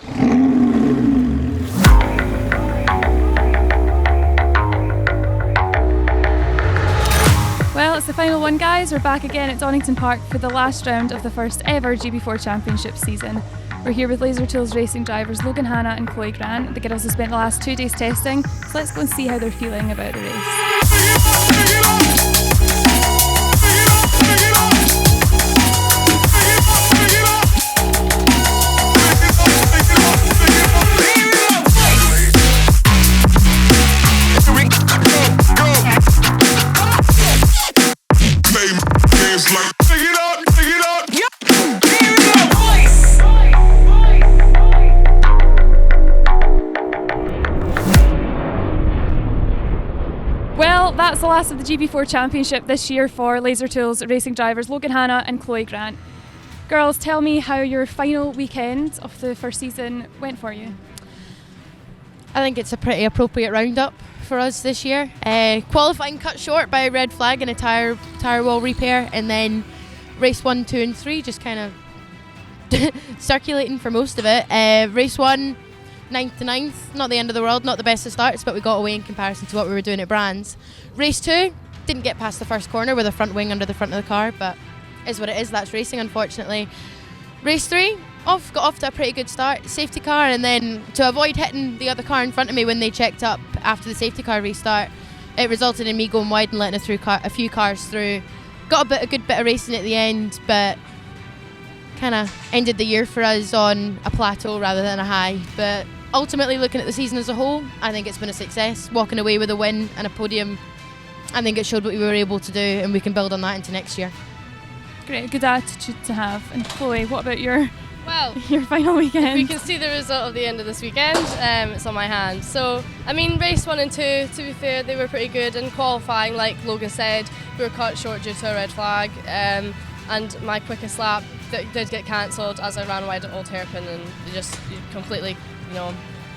Well, it's the final one, guys. We're back again at Donington Park for the last round of the first ever GB4 Championship season. We're here with Laser Tools racing drivers Logan, Hannah and Chloe Grant. The girls have spent the last 2 days testing, so let's go and see how they're feeling about the race. Well, that's the last of the GB4 Championship this year for Laser Tools racing drivers Logan, Hannah and Chloe Grant. Girls, tell me how your final weekend of the first season went for you. I think it's a pretty appropriate roundup for us this year. Qualifying cut short by a red flag and a tyre wall repair, and then race 1, 2 and 3 just kind of circulating for most of it. Race 1, 9th to 9th, not the end of the world, not the best of starts, but we got away in comparison to what we were doing at Brands. Race 2, didn't get past the first corner with a front wing under the front of the car, but is what it is, that's racing unfortunately. Race 3, got off to a pretty good start, safety car, and then to avoid hitting the other car in front of me when they checked up after the safety car restart, it resulted in me going wide and letting a few cars through. Got a good bit of racing at the end, but kind of ended the year for us on a plateau rather than a high. But ultimately, looking at the season as a whole, I think it's been a success. Walking away with a win and a podium, I think it showed what we were able to do, and we can build on that into next year. Great, good attitude to have. And Chloe, what about your your final weekend? We can see the result of the end of this weekend. It's on my hand. So, I mean, race 1 and 2, to be fair, they were pretty good. And qualifying, like Logan said, we were cut short due to a red flag. And my quickest lap did get cancelled as I ran wide at Old Hairpin, and you completely,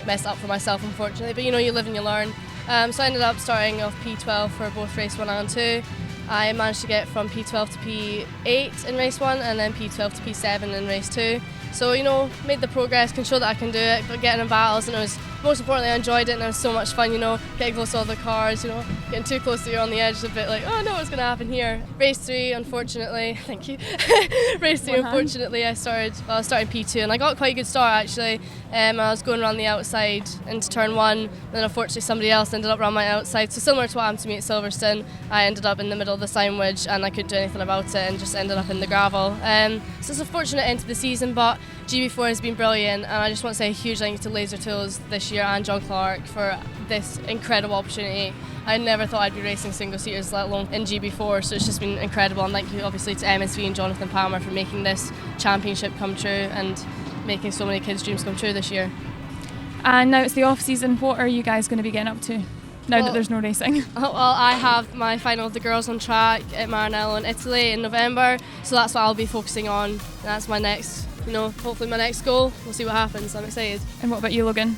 messed up for myself, unfortunately. But you live and you learn. So I ended up starting off P12 for both race 1 and 2. I managed to get from P12 to P8 in race 1 and then P12 to P7 in race 2. So, made the progress, can show that I can do it, but getting in battles, and most importantly, I enjoyed it, and it was so much fun, getting close to all the cars, getting too close to you on the edge, a bit like, oh no, what's going to happen here? Race 3, unfortunately, thank you. Race 3, unfortunately, I was starting P2, and I got quite a good start actually. I was going around the outside into turn 1, and then unfortunately somebody else ended up around my outside, so similar to what happened to me at Silverstone, I ended up in the middle of the sandwich, and I couldn't do anything about it, and just ended up in the gravel. So it's a fortunate end to the season, but GB4 has been brilliant, and I just want to say a huge thank you to Laser Tools this year and John Clark for this incredible opportunity. I never thought I'd be racing single-seaters, let alone in GB4, so it's just been incredible, and thank you obviously to MSV and Jonathan Palmer for making this championship come true and making so many kids' dreams come true this year. And now it's the off-season, what are you guys going to be getting up to now that there's no racing? Well, I have my final of the girls on track at Maranello in Italy in November, so that's what I'll be focusing on. That's my next, hopefully my next goal. We'll see what happens. I'm excited. And what about you, Logan?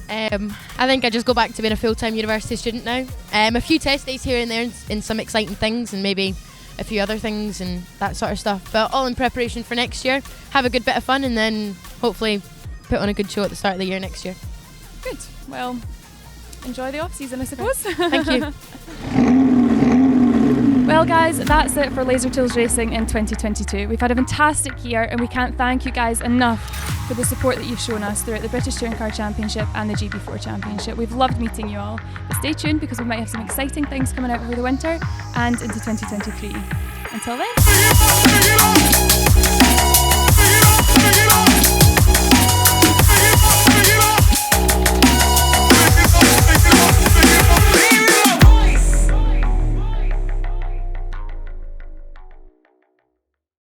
I think I just go back to being a full-time university student now. A few test days here and there in some exciting things, and maybe a few other things and that sort of stuff, but all in preparation for next year. Have a good bit of fun, and then hopefully put on a good show at the start of the year next year. Good. Well, enjoy the off-season, I suppose. Thank you. Well guys, that's it for Laser Tools Racing in 2022. We've had a fantastic year, and we can't thank you guys enough for the support that you've shown us throughout the British Touring Car Championship and the GB4 Championship. We've loved meeting you all, but stay tuned because we might have some exciting things coming out over the winter and into 2023. Until then.